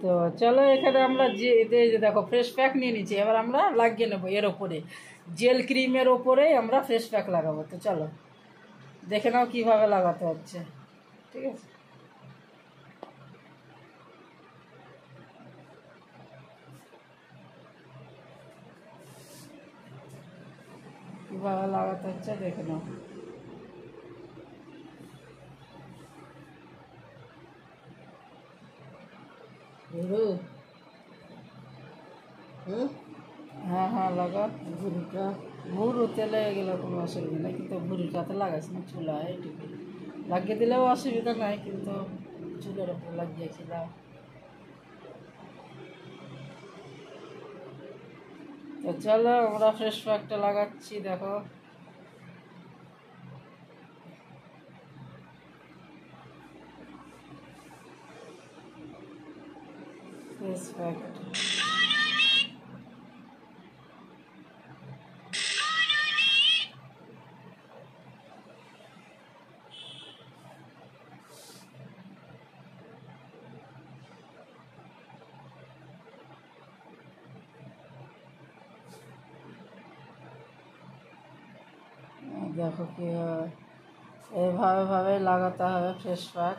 তো চলো এখানে আমরা যে দেখো ফেস প্যাক নিয়ে নিচ্ছি, এবার আমরা লাগিয়ে নেবো এর ওপরে, জেল ক্রিমের ওপরেই আমরা ফেস প্যাক লাগাবো। তো চলো দেখে নাও কীভাবে লাগাতে হচ্ছে, ঠিক আছে? কীভাবে লাগাতে হচ্ছে দেখে নাও। হ্যাঁ হ্যাঁ লাগা। ভুরুতে লেগে গেলে কোনো অসুবিধা নেই, কিন্তু ভুরুটাতে লাগাইছি না, চুলায় এটুকু লাগিয়ে দিলেও অসুবিধা নাই, কিন্তু চুলের ওপর লাগিয়েছিলাম। তো চলো আমরা ফেস প্যাকটা লাগাচ্ছি, দেখো। ফেস প্যাক দেখো কি এইভাবে লাগাতে হবে ফেস প্যাক।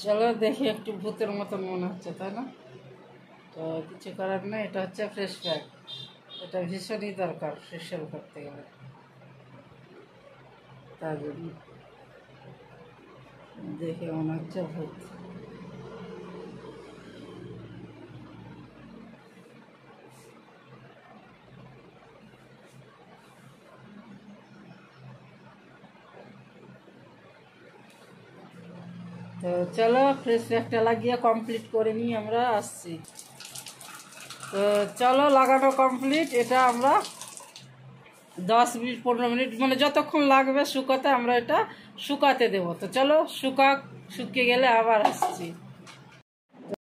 চলো দেখি, একটু ভূতের মতো মনে হচ্ছে, তাই না? তো কিছু করার নেই, এটা হচ্ছে ফ্রেশ প্যাক, এটা ভীষণই দরকার ফেশিয়াল করতে গেলে, তার জন্য দেখে মনে হচ্ছে ভূত। তো চলো ফ্রেশ প্যাকটা লাগিয়ে কমপ্লিট করে নিই, আমরা আসছি। তো চলো লাগানো কমপ্লিট, এটা আমরা 10 মিনিট 15 মিনিট মানে যতক্ষণ লাগবে শুকাতে আমরা এটা শুকাতে দেবো। তো চলো শুকিয়ে গেলে আবার আসছি।